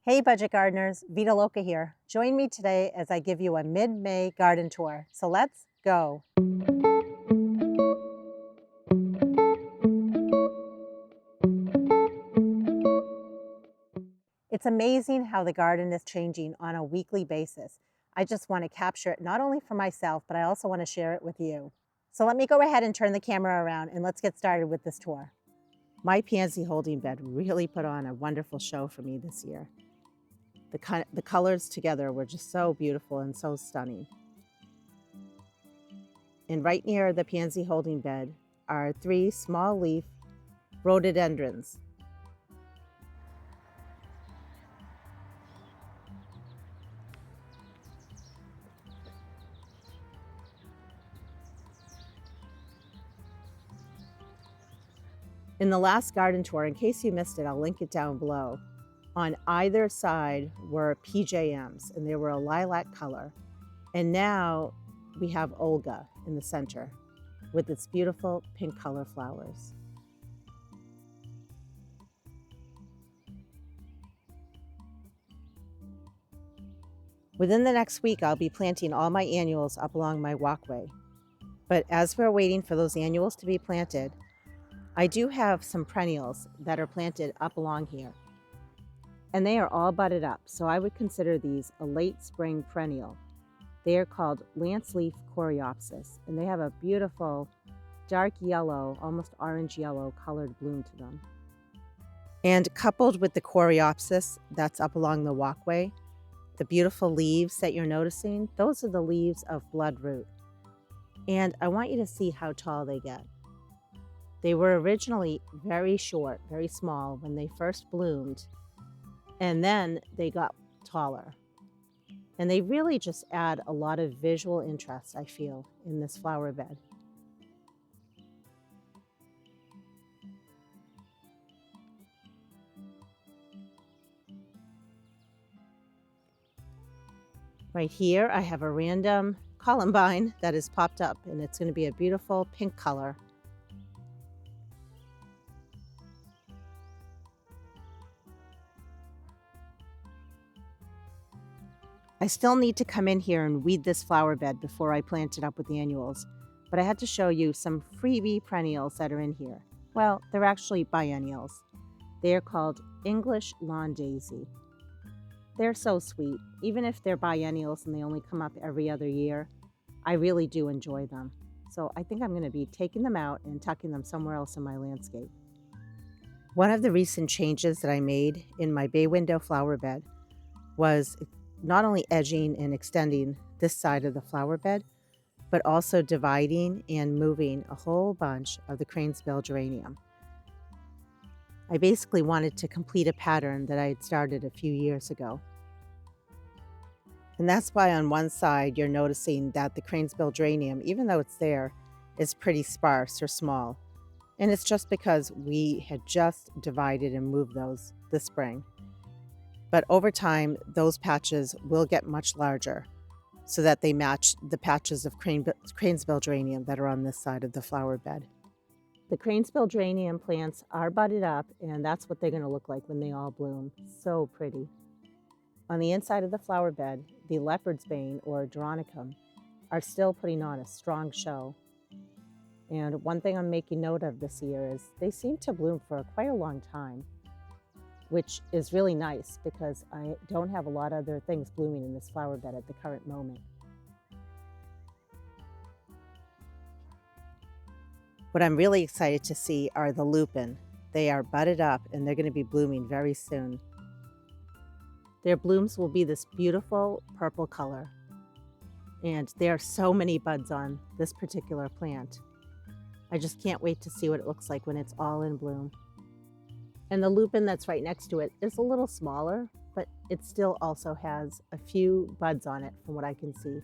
Hey budget gardeners, Vita Loca here. Join me today as I give you a mid-May garden tour. So let's go. It's amazing how the garden is changing on a weekly basis. I just want to capture it not only for myself, but I also want to share it with you. So let me go ahead and turn the camera around and let's get started with this tour. My pansy holding bed really put on a wonderful show for me this year. The colors together were just so beautiful and so stunning. And right near the pansy holding bed are 3 small leaf rhododendrons. In the last garden tour, in case you missed it, I'll link it down below. On either side were PJMs, and they were a lilac color. And now we have Olga in the center with its beautiful pink color flowers. Within the next week, I'll be planting all my annuals up along my walkway. But as we're waiting for those annuals to be planted, I do have some perennials that are planted up along here. And they are all budded up, so I would consider these a late spring perennial. They are called lance leaf coreopsis, and they have a beautiful dark yellow, almost orange yellow colored bloom to them. And coupled with the coreopsis that's up along the walkway, the beautiful leaves that you're noticing, those are the leaves of bloodroot. And I want you to see how tall they get. They were originally very short, very small when they first bloomed, and then they got taller. And they really just add a lot of visual interest, I feel, in this flower bed. Right here, I have a random columbine that has popped up, and it's going to be a beautiful pink color. I still need to come in here and weed this flower bed before I plant it up with the annuals, but I had to show you some freebie perennials that are in here. Well, they're actually biennials. They are called English lawn daisy. They're so sweet. Even if they're biennials and they only come up every other year, I really do enjoy them. So I think I'm going to be taking them out and tucking them somewhere else in my landscape. One of the recent changes that I made in my bay window flower bed was not only edging and extending this side of the flower bed, but also dividing and moving a whole bunch of the cranesbill geranium. I basically wanted to complete a pattern that I had started a few years ago. And that's why on one side you're noticing that the cranesbill geranium, even though it's there, is pretty sparse or small. And it's just because we had just divided and moved those this spring. But over time, those patches will get much larger so that they match the patches of cranesbill geranium that are on this side of the flower bed. The cranesbill geranium plants are budded up, and that's what they're going to look like when they all bloom. So pretty. On the inside of the flower bed, the Leopard's Bane, or Geranium, are still putting on a strong show. And one thing I'm making note of this year is they seem to bloom for quite a long time, which is really nice because I don't have a lot of other things blooming in this flower bed at the current moment. What I'm really excited to see are the lupin. They are budded up and they're going to be blooming very soon. Their blooms will be this beautiful purple color. And there are so many buds on this particular plant. I just can't wait to see what it looks like when it's all in bloom. And the lupin that's right next to it is a little smaller, but it still also has a few buds on it from what I can see.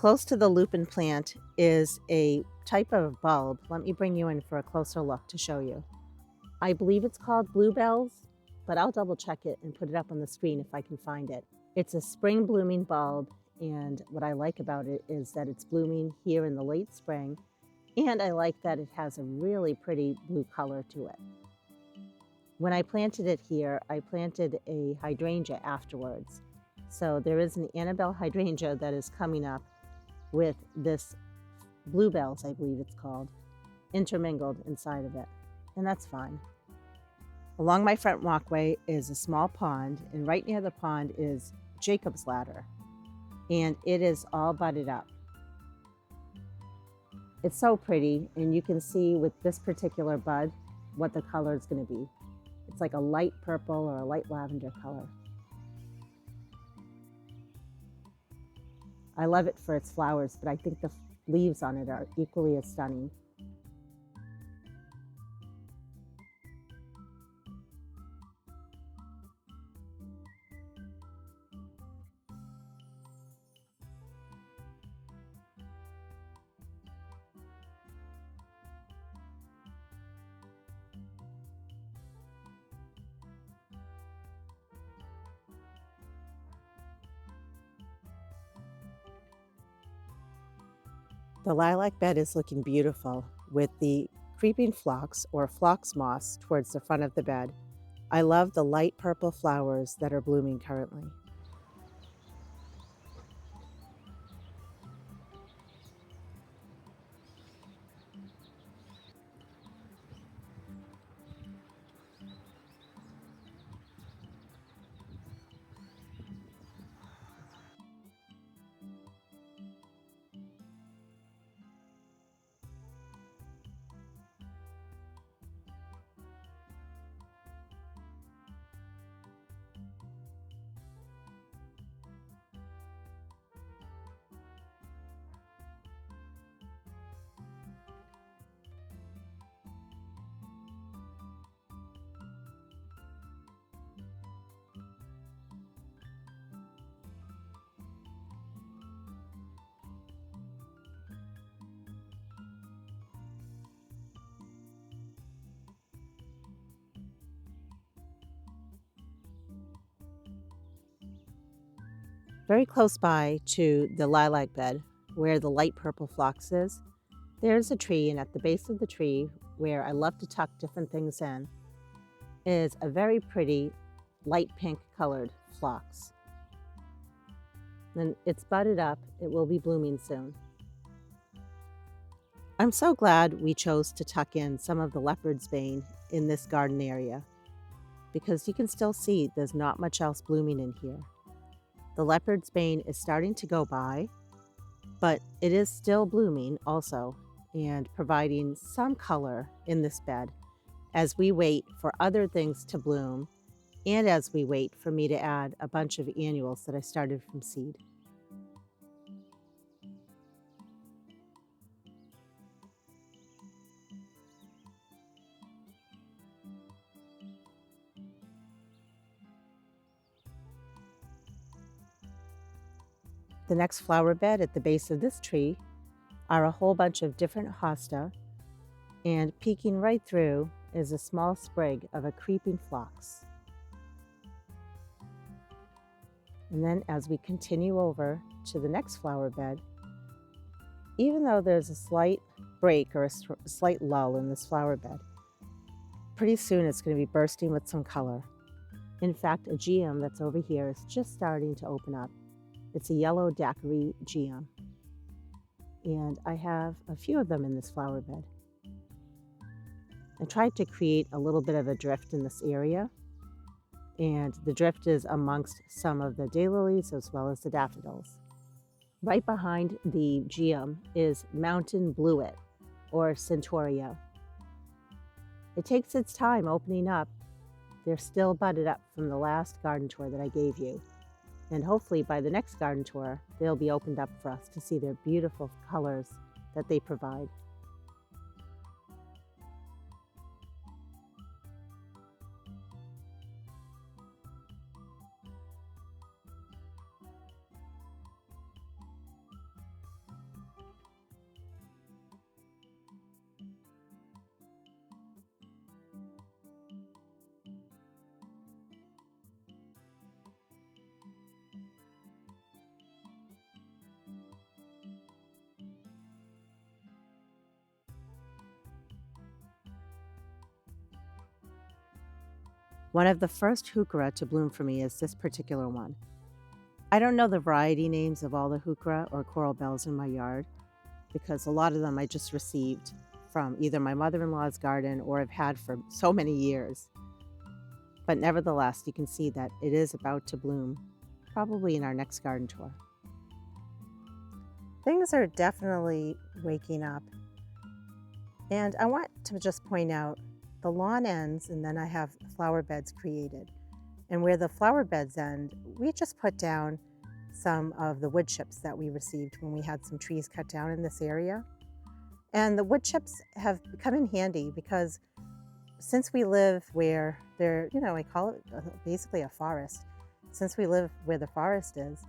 Close to the lupin plant is a type of bulb. Let me bring you in for a closer look to show you. I believe it's called bluebells, but I'll double check it and put it up on the screen if I can find it. It's a spring blooming bulb, and what I like about it is that it's blooming here in the late spring, and I like that it has a really pretty blue color to it. When I planted it here, I planted a hydrangea afterwards. So there is an Annabelle hydrangea that is coming up with this bluebells, I believe it's called, intermingled inside of it, and that's fine. Along my front walkway is a small pond, and right near the pond is Jacob's ladder, and it is all budded up. It's so pretty, and you can see with this particular bud what the color is going to be. It's like a light purple or a light lavender color. I love it for its flowers, but I think the leaves on it are equally as stunning. The lilac bed is looking beautiful with the creeping phlox or phlox moss towards the front of the bed. I love the light purple flowers that are blooming currently. Very close by to the lilac bed, where the light purple phlox is, there's a tree, and at the base of the tree, where I love to tuck different things in, is a very pretty light pink colored phlox. And it's budded up. It will be blooming soon. I'm so glad we chose to tuck in some of the leopard's bane in this garden area, because you can still see there's not much else blooming in here. The leopard's bane is starting to go by, but it is still blooming also and providing some color in this bed as we wait for other things to bloom and as we wait for me to add a bunch of annuals that I started from seed. The next flower bed at the base of this tree are a whole bunch of different hosta, and peeking right through is a small sprig of a creeping phlox. And then as we continue over to the next flower bed, even though there's a slight break or a slight lull in this flower bed, pretty soon it's going to be bursting with some color. In fact, a geum that's over here is just starting to open up. It's a yellow daiquiri geum, and I have a few of them in this flower bed. I tried to create a little bit of a drift in this area, and the drift is amongst some of the daylilies as well as the daffodils. Right behind the geum is mountain bluet, or centaurea. It takes its time opening up. They're still budded up from the last garden tour that I gave you. And hopefully by the next garden tour, they'll be opened up for us to see their beautiful colors that they provide. One of the first heuchera to bloom for me is this particular one. I don't know the variety names of all the heuchera or coral bells in my yard because a lot of them I just received from either my mother-in-law's garden or have had for so many years. But nevertheless, you can see that it is about to bloom, probably in our next garden tour. Things are definitely waking up. And I want to just point out the lawn ends and then I have flower beds created. And where the flower beds end, we just put down some of the wood chips that we received when we had some trees cut down in this area. And the wood chips have come in handy because since we live where I call it basically a forest. Since we live where the forest is,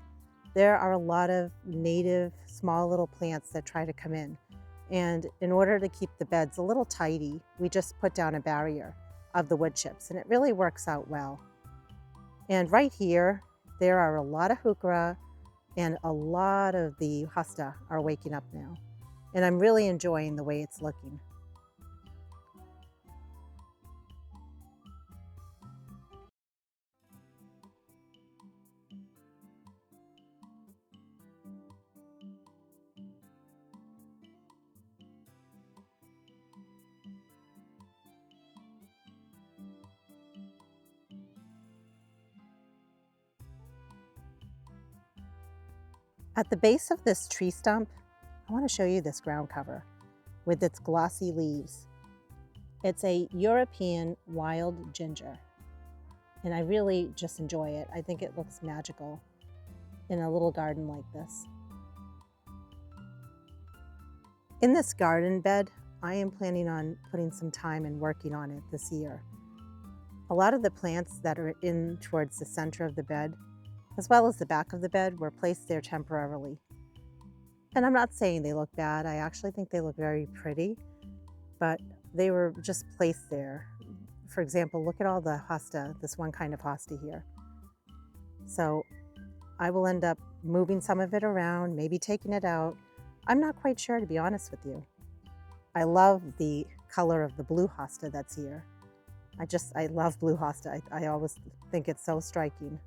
there are a lot of native small little plants that try to come in. And in order to keep the beds a little tidy, we just put down a barrier of the wood chips, and it really works out well. And right here, there are a lot of heuchera and a lot of the hosta are waking up now. And I'm really enjoying the way it's looking. At the base of this tree stump, I want to show you this ground cover with its glossy leaves. It's a European wild ginger, and I really just enjoy it. I think it looks magical in a little garden like this. In this garden bed, I am planning on putting some time and working on it this year. A lot of the plants that are in towards the center of the bed, as well as the back of the bed, were placed there temporarily. And I'm not saying they look bad. I actually think they look very pretty, but they were just placed there. For example, look at all the hosta, this one kind of hosta here. So I will end up moving some of it around, maybe taking it out. I'm not quite sure, to be honest with you. I love the color of the blue hosta that's here. I love blue hosta. I always think it's so striking.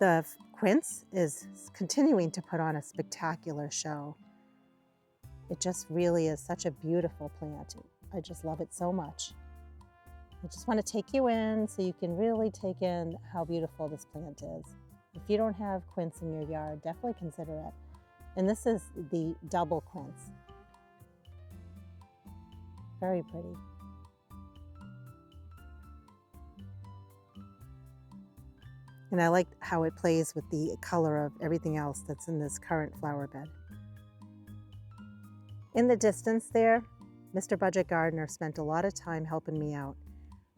The quince is continuing to put on a spectacular show. It just really is such a beautiful plant. I just love it so much. I just want to take you in so you can really take in how beautiful this plant is. If you don't have quince in your yard, definitely consider it. And this is the double quince. Very pretty. And I like how it plays with the color of everything else that's in this current flower bed. In the distance there, Mr. Budget Gardener spent a lot of time helping me out.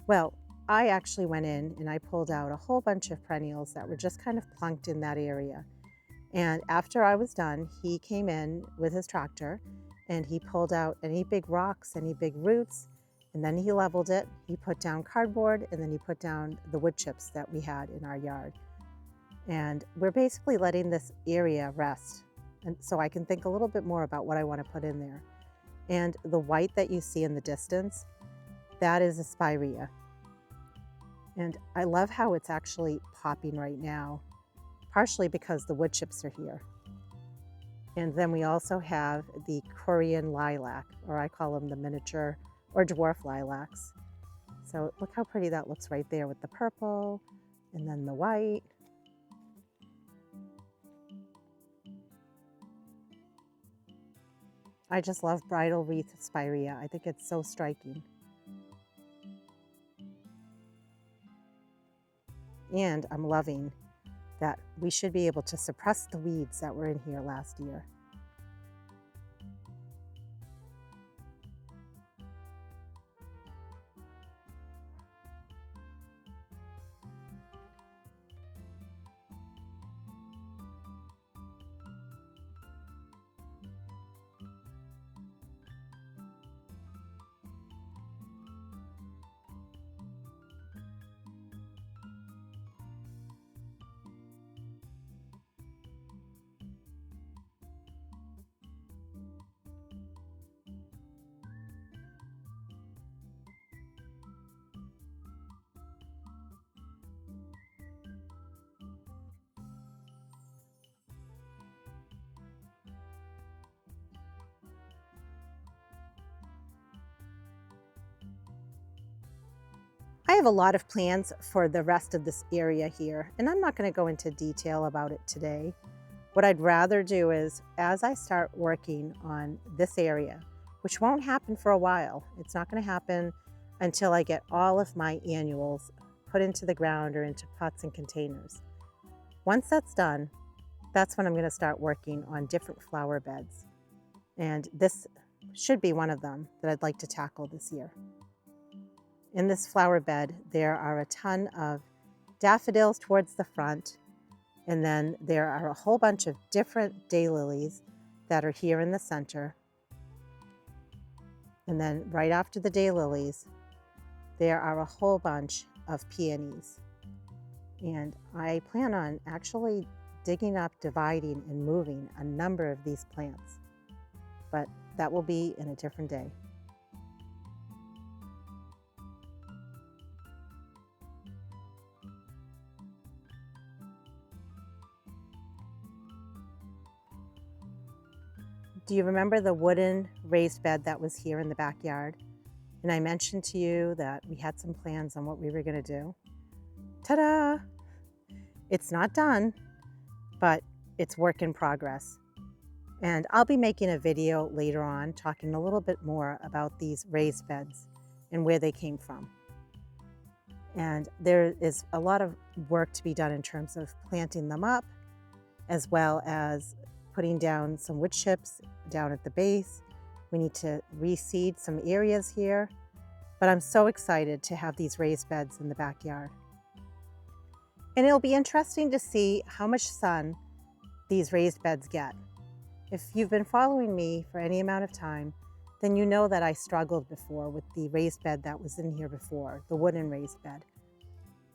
Well, I actually went in and I pulled out a whole bunch of perennials that were just kind of plunked in that area. And after I was done, he came in with his tractor and he pulled out any big rocks, any big roots, and then he leveled it. He put down cardboard and then he put down the wood chips that we had in our yard. And we're basically letting this area rest. And so I can think a little bit more about what I want to put in there. And the white that you see in the distance, that is a spirea. And I love how it's actually popping right now, partially because the wood chips are here. And then we also have the Korean lilac, or I call them the miniature or dwarf lilacs. So look how pretty that looks right there with the purple and then the white. I just love bridal wreath spirea. I think it's so striking. And I'm loving that we should be able to suppress the weeds that were in here last year. have a lot of plans for the rest of this area here, and I'm not going to go into detail about it today. What I'd rather do is, as I start working on this area, which won't happen for a while, it's not going to happen until I get all of my annuals put into the ground or into pots and containers. Once that's done, that's when I'm going to start working on different flower beds. And this should be one of them that I'd like to tackle this year. In this flower bed, there are a ton of daffodils towards the front, and then there are a whole bunch of different daylilies that are here in the center. And then right after the daylilies, there are a whole bunch of peonies. And I plan on actually digging up, dividing, and moving a number of these plants. But that will be in a different day. Do you remember the wooden raised bed that was here in the backyard? And I mentioned to you that we had some plans on what we were going to do. Ta-da! It's not done, but it's work in progress. And I'll be making a video later on talking a little bit more about these raised beds and where they came from. And there is a lot of work to be done in terms of planting them up, as well as putting down some wood chips down at the base. We need to reseed some areas here, but I'm so excited to have these raised beds in the backyard. And it'll be interesting to see how much sun these raised beds get. If you've been following me for any amount of time, then you know that I struggled before with the raised bed that was in here before, the wooden raised bed.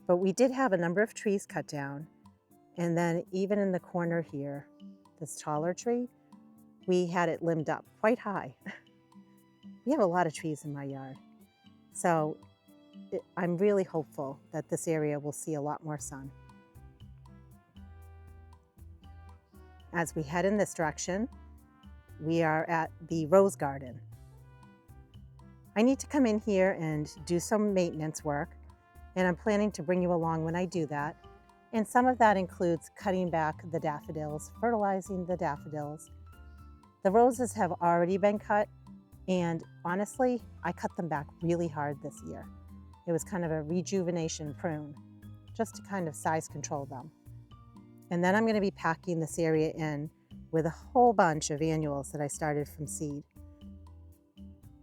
But we did have a number of trees cut down, and then even in the corner here, this taller tree, we had it limbed up quite high. We have a lot of trees in my yard. So I'm really hopeful that this area will see a lot more sun. As we head in this direction, we are at the rose garden. I need to come in here and do some maintenance work, and I'm planning to bring you along when I do that. And some of that includes cutting back the daffodils, fertilizing the daffodils. The roses have already been cut, and honestly, I cut them back really hard this year. It was kind of a rejuvenation prune, just to kind of size control them. And then I'm going to be packing this area in with a whole bunch of annuals that I started from seed.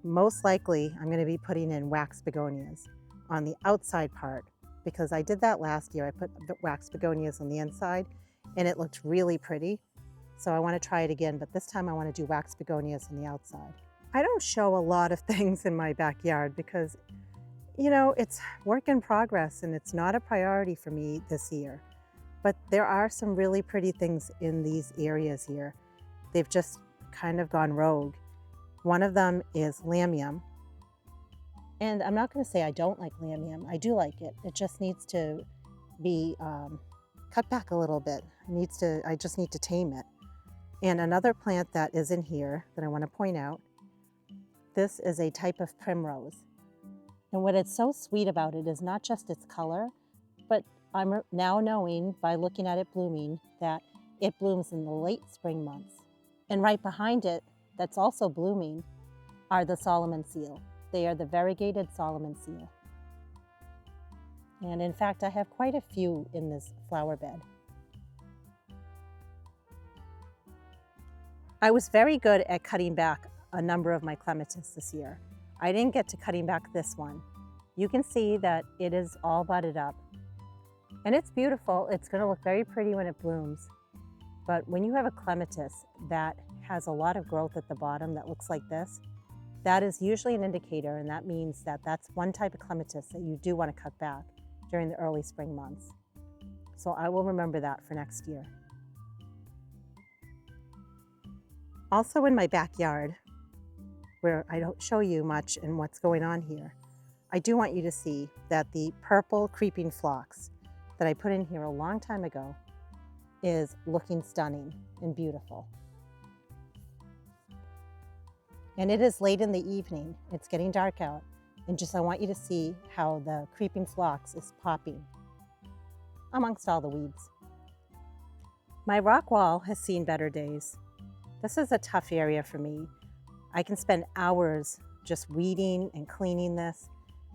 Most likely, I'm going to be putting in wax begonias on the outside part, because I did that last year. I put wax begonias on the inside, and it looked really pretty. So I want to try it again, but this time I want to do wax begonias on the outside. I don't show a lot of things in my backyard because, you know, it's work in progress and it's not a priority for me this year. But there are some really pretty things in these areas here. They've just kind of gone rogue. One of them is lamium. And I'm not going to say I don't like lamium. I do like it. It just needs to be cut back a little bit. I just need to tame it. And another plant that is in here that I want to point out, this is a type of primrose. And what is so sweet about it is not just its color, but I'm now knowing by looking at it blooming that it blooms in the late spring months. And right behind it, that's also blooming, are the Solomon seal. They are the variegated Solomon seal. And in fact, I have quite a few in this flower bed. I was very good at cutting back a number of my clematis this year. I didn't get to cutting back this one. You can see that it is all budded up. And it's beautiful. It's going to look very pretty when it blooms. But when you have a clematis that has a lot of growth at the bottom that looks like this, that is usually an indicator, and that means that that's one type of clematis that you do want to cut back during the early spring months. So I will remember that for next year. Also in my backyard, where I don't show you much in what's going on here, I do want you to see that the purple creeping phlox that I put in here a long time ago is looking stunning and beautiful. And it is late in the evening. It's getting dark out. And I want you to see how the creeping phlox is popping amongst all the weeds. My rock wall has seen better days. This is a tough area for me. I can spend hours just weeding and cleaning this,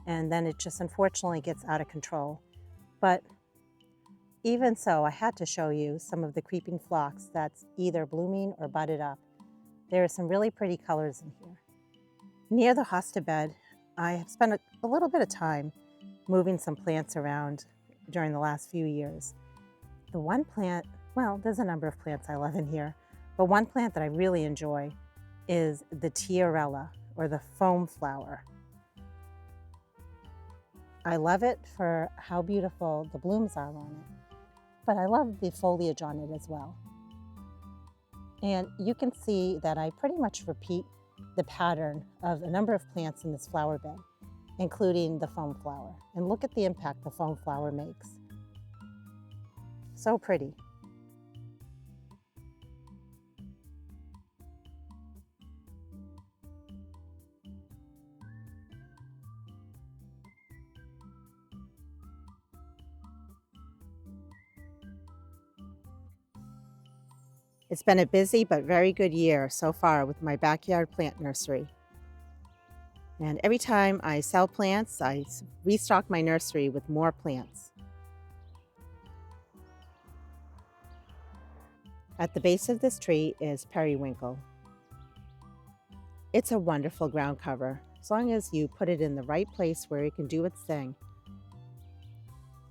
and then it just unfortunately gets out of control. But even so, I had to show you some of the creeping phlox that's either blooming or budded up. There are some really pretty colors in here. Near the hosta bed, I have spent a little bit of time moving some plants around during the last few years. The one plant, well, there's a number of plants I love in here, but one plant that I really enjoy is the tiarella, or the foam flower. I love it for how beautiful the blooms are on it, but I love the foliage on it as well. And you can see that I pretty much repeat the pattern of a number of plants in this flower bed, including the foam flower. And look at the impact the foam flower makes. So pretty. It's been a busy but very good year so far with my backyard plant nursery. And every time I sell plants, I restock my nursery with more plants. At the base of this tree is periwinkle. It's a wonderful ground cover, as long as you put it in the right place where it can do its thing.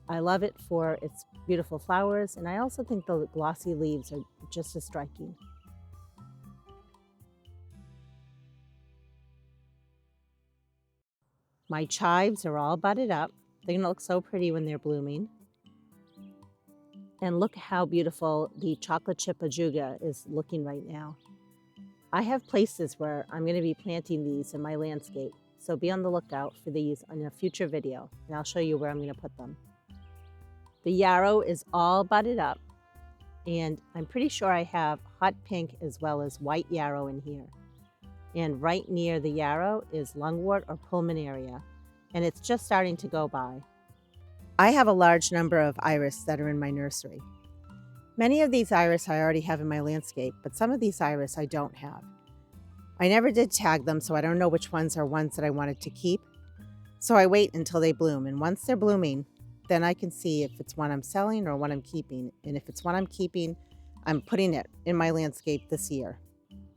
I love it for its beautiful flowers, and I also think the glossy leaves are just as striking. My chives are all budded up. They're going to look so pretty when they're blooming. And look how beautiful the chocolate chip ajuga is looking right now. I have places where I'm going to be planting these in my landscape, so be on the lookout for these in a future video, and I'll show you where I'm going to put them. The yarrow is all budded up, and I'm pretty sure I have hot pink as well as white yarrow in here. And right near the yarrow is lungwort or pulmonaria, and it's just starting to go by. I have a large number of iris that are in my nursery. Many of these iris I already have in my landscape, but some of these iris I don't have. I never did tag them, so I don't know which ones are ones that I wanted to keep. So I wait until they bloom, and once they're blooming, then I can see if it's one I'm selling or one I'm keeping. And if it's one I'm keeping, I'm putting it in my landscape this year.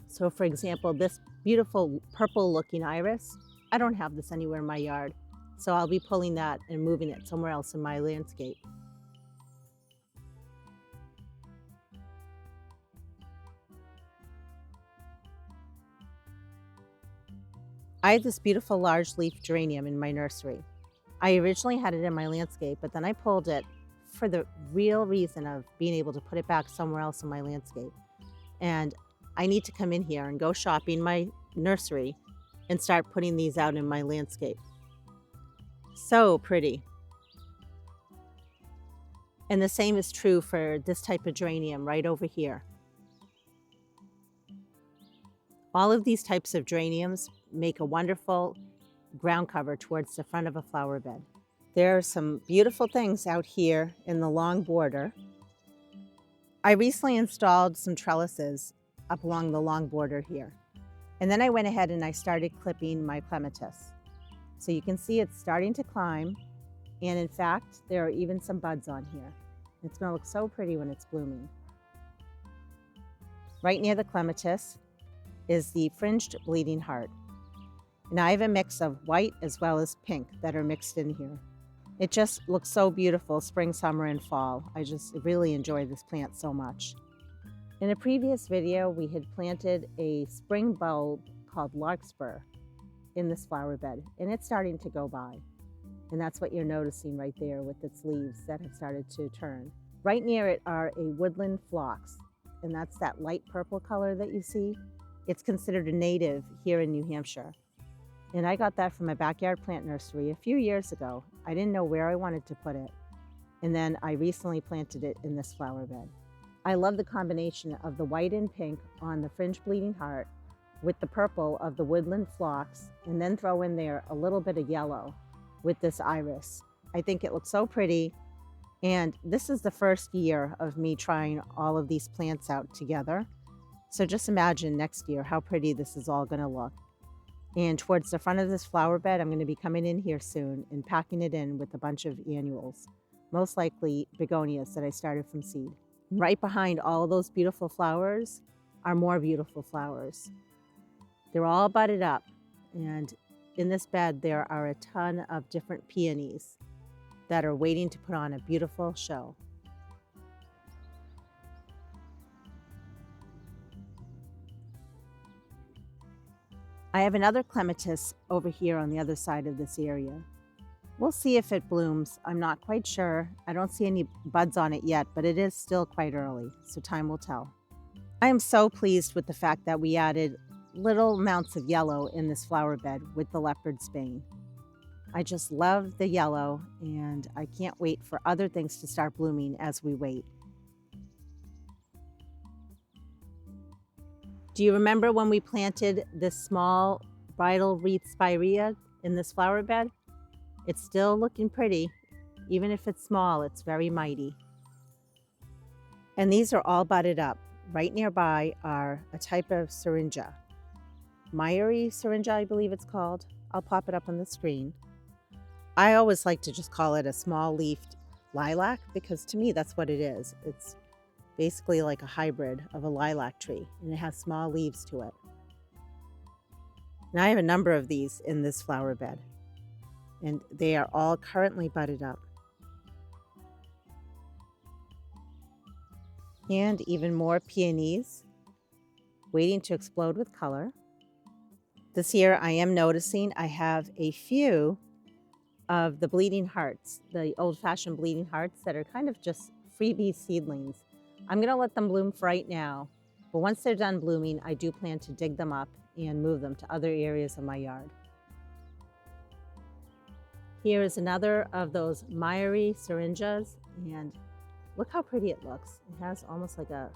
So for example, this beautiful purple looking iris, I don't have this anywhere in my yard. So I'll be pulling that and moving it somewhere else in my landscape. I have this beautiful large leaf geranium in my nursery. I originally had it in my landscape, but then I pulled it for the real reason of being able to put it back somewhere else in my landscape. And I need to come in here and go shopping my nursery and start putting these out in my landscape. So pretty. And the same is true for this type of geranium right over here. All of these types of geraniums make a wonderful ground cover towards the front of a flower bed. There are some beautiful things out here in the long border. I recently installed some trellises up along the long border here. And then I went ahead and I started clipping my clematis. So you can see it's starting to climb. And in fact, there are even some buds on here. It's going to look so pretty when it's blooming. Right near the clematis is the fringed bleeding heart. And I have a mix of white as well as pink that are mixed in here. It just looks so beautiful spring, summer, and fall. I just really enjoy this plant so much. In a previous video, we had planted a spring bulb called larkspur in this flower bed, and it's starting to go by. And that's what you're noticing right there with its leaves that have started to turn. Right near it are a woodland phlox, and that's that light purple color that you see. It's considered a native here in New Hampshire. And I got that from a backyard plant nursery a few years ago. I didn't know where I wanted to put it. And then I recently planted it in this flower bed. I love the combination of the white and pink on the fringed bleeding heart with the purple of the woodland phlox, and then throw in there a little bit of yellow with this iris. I think it looks so pretty. And this is the first year of me trying all of these plants out together. So just imagine next year how pretty this is all going to look. And towards the front of this flower bed, I'm going to be coming in here soon and packing it in with a bunch of annuals, most likely begonias that I started from seed. Right behind all of those beautiful flowers are more beautiful flowers. They're all budded up, and in this bed there are a ton of different peonies that are waiting to put on a beautiful show. I have another clematis over here on the other side of this area. We'll see if it blooms. I'm not quite sure. I don't see any buds on it yet, but it is still quite early, so time will tell. I am so pleased with the fact that we added little amounts of yellow in this flower bed with the Leopard's Bane. I just love the yellow, and I can't wait for other things to start blooming as we wait. Do you remember when we planted this small bridal wreath spirea in this flower bed? It's still looking pretty. Even if it's small, it's very mighty. And these are all budded up. Right nearby are a type of Syringa. Meyeri Syringa, I believe it's called. I'll pop it up on the screen. I always like to just call it a small-leafed lilac because to me that's what it is. It's basically like a hybrid of a lilac tree, and it has small leaves to it. And I have a number of these in this flower bed, and they are all currently budded up. And even more peonies waiting to explode with color. This year I am noticing I have a few of the bleeding hearts, the old-fashioned bleeding hearts that are kind of just freebie seedlings. I'm going to let them bloom for right now, but once they're done blooming, I do plan to dig them up and move them to other areas of my yard. Here is another of those meyeri syringas, and look how pretty it looks. It has almost like a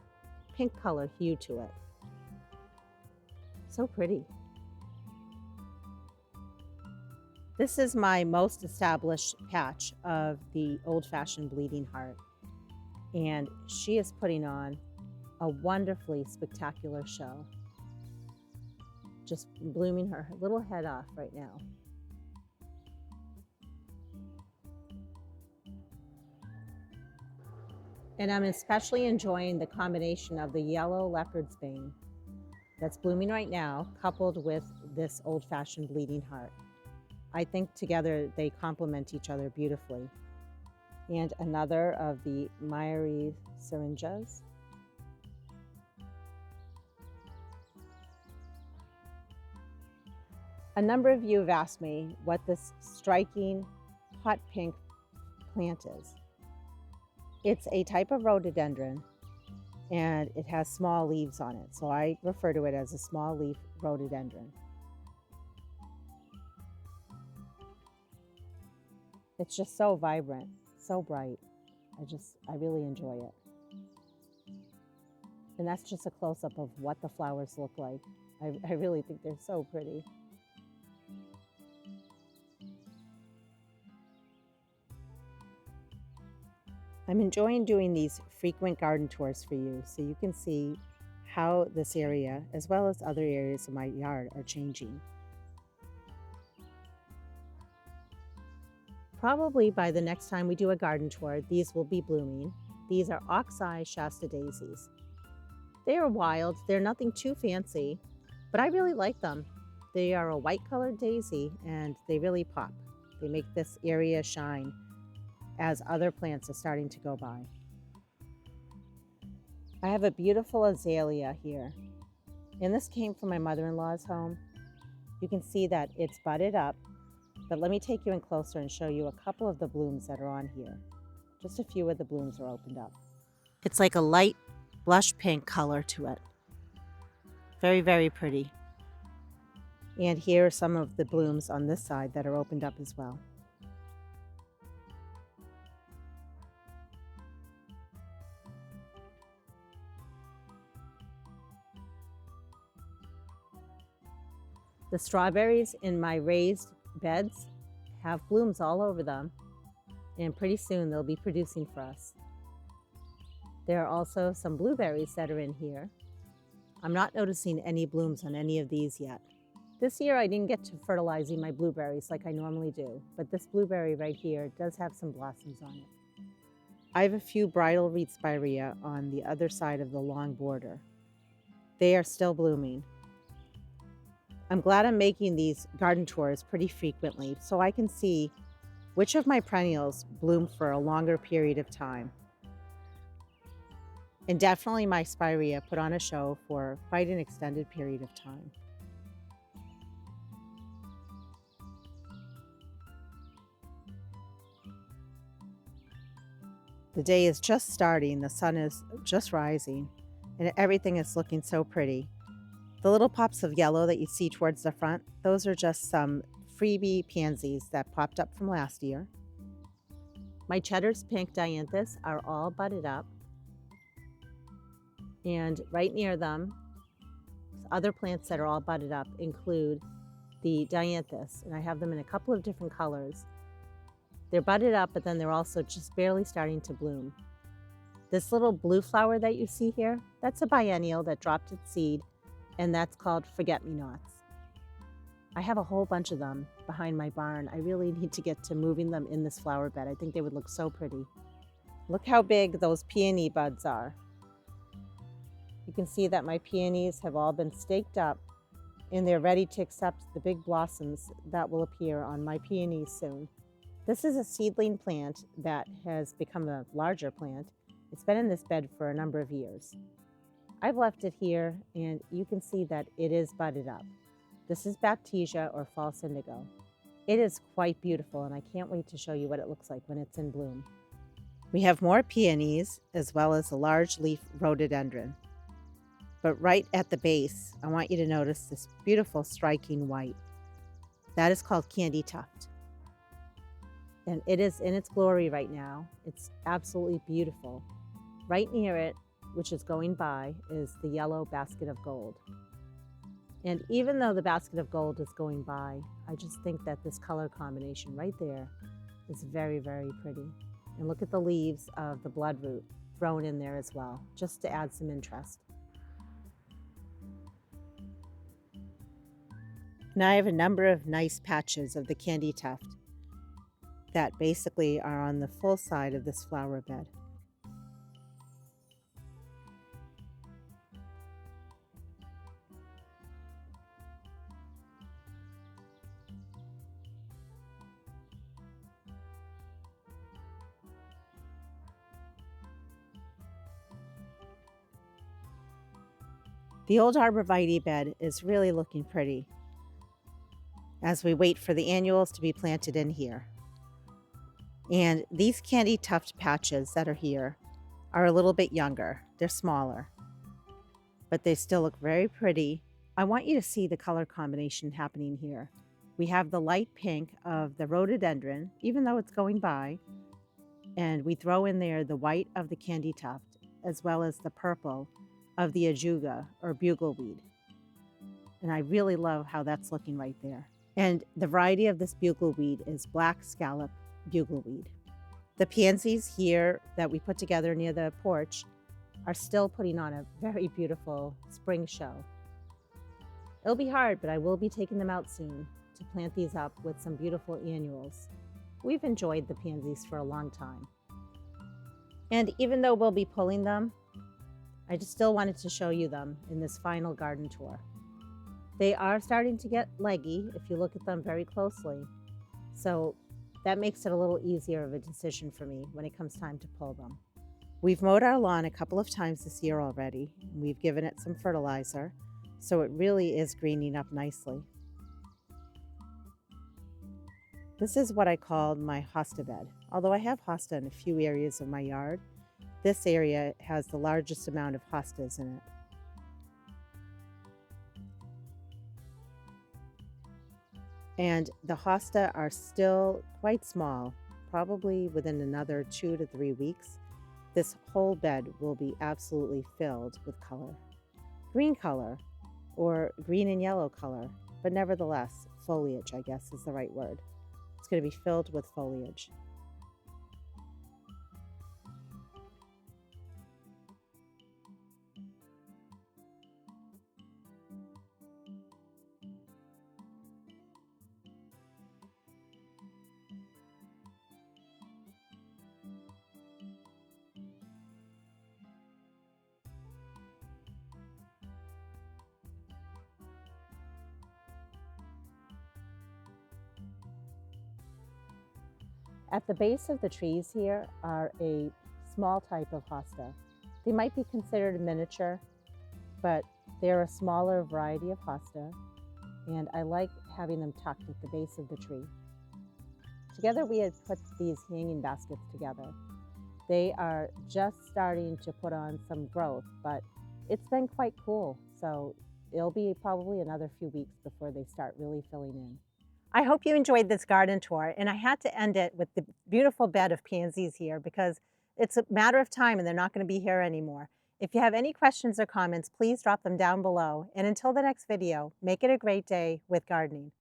pink color hue to it. So pretty. This is my most established patch of the old-fashioned bleeding heart, and she is putting on a wonderfully spectacular show. Just blooming her little head off right now. And I'm especially enjoying the combination of the yellow Leopard's Bane that's blooming right now, coupled with this old-fashioned bleeding heart. I think together they complement each other beautifully. And another of the meyeri syringas. A number of you have asked me what this striking hot pink plant is. It's a type of rhododendron, and it has small leaves on it, so I refer to it as a small leaf rhododendron. It's just so vibrant, so bright. I really enjoy it. And that's just a close-up of what the flowers look like. I really think they're so pretty. I'm enjoying doing these frequent garden tours for you so you can see how this area, as well as other areas of my yard, are changing. Probably by the next time we do a garden tour, these will be blooming. These are ox-eye Shasta daisies. They are wild, they're nothing too fancy, but I really like them. They are a white-colored daisy, and they really pop. They make this area shine as other plants are starting to go by. I have a beautiful azalea here, and this came from my mother-in-law's home. You can see that it's budded up, but let me take you in closer and show you a couple of the blooms that are on here. Just a few of the blooms are opened up. It's like a light blush pink color to it. Very, very pretty. And here are some of the blooms on this side that are opened up as well. The strawberries in my raised beds have blooms all over them, and pretty soon they'll be producing for us. There are also some blueberries that are in here. I'm not noticing any blooms on any of these yet. This year I didn't get to fertilizing my blueberries like I normally do, but this blueberry right here does have some blossoms on it. I have a few bridal wreath spirea on the other side of the long border. They are still blooming. I'm glad I'm making these garden tours pretty frequently so I can see which of my perennials bloom for a longer period of time. And definitely my spirea put on a show for quite an extended period of time. The day is just starting, the sun is just rising, and everything is looking so pretty. The little pops of yellow that you see towards the front, those are just some freebie pansies that popped up from last year. My Cheddar's pink dianthus are all budded up, and right near them, other plants that are all budded up include the dianthus, and I have them in a couple of different colors. They're budded up, but then they're also just barely starting to bloom. This little blue flower that you see here, that's a biennial that dropped its seed, and that's called forget-me-nots. I have a whole bunch of them behind my barn. I really need to get to moving them in this flower bed. I think they would look so pretty. Look how big those peony buds are. You can see that my peonies have all been staked up and they're ready to accept the big blossoms that will appear on my peonies soon. This is a seedling plant that has become a larger plant. It's been in this bed for a number of years. I've left it here and you can see that it is budded up. This is Baptisia or false indigo. It is quite beautiful and I can't wait to show you what it looks like when it's in bloom. We have more peonies as well as a large leaf rhododendron. But right at the base, I want you to notice this beautiful striking white. That is called candytuft. And it is in its glory right now. It's absolutely beautiful. Right near it, which is going by, is the yellow basket of gold. And even though the basket of gold is going by, I just think that this color combination right there is very, very pretty. And look at the leaves of the bloodroot thrown in there as well, just to add some interest. Now I have a number of nice patches of the candytuft that basically are on the full side of this flower bed. The old arborvitae bed is really looking pretty as we wait for the annuals to be planted in here. And these candytuft patches that are here are a little bit younger. They're smaller, but they still look very pretty. I want you to see the color combination happening here. We have the light pink of the rhododendron, even though it's going by, and we throw in there the white of the candytuft, as well as the purple of the ajuga or bugleweed. And I really love how that's looking right there. And the variety of this bugleweed is black scallop bugleweed. The pansies here that we put together near the porch are still putting on a very beautiful spring show. It'll be hard, but I will be taking them out soon to plant these up with some beautiful annuals. We've enjoyed the pansies for a long time. And even though we'll be pulling them, I just still wanted to show you them in this final garden tour. They are starting to get leggy if you look at them very closely. So that makes it a little easier of a decision for me when it comes time to pull them. We've mowed our lawn a couple of times this year already. We've given it some fertilizer, so it really is greening up nicely. This is what I call my hosta bed. Although I have hosta in a few areas of my yard, this area has the largest amount of hostas in it. And the hosta are still quite small. Probably within another 2 to 3 weeks, this whole bed will be absolutely filled with color. Green color, or green and yellow color. but nevertheless, foliage, I guess is the right word. It's going to be filled with foliage. At the base of the trees here are a small type of hosta. They might be considered miniature, but they're a smaller variety of hosta, and I like having them tucked at the base of the tree. Together we had put these hanging baskets together. They are just starting to put on some growth, but it's been quite cool, so it'll be probably another few weeks before they start really filling in. I hope you enjoyed this garden tour, and I had to end it with the beautiful bed of pansies here because it's a matter of time and they're not going to be here anymore. If you have any questions or comments, please drop them down below. And until the next video, make it a great day with gardening.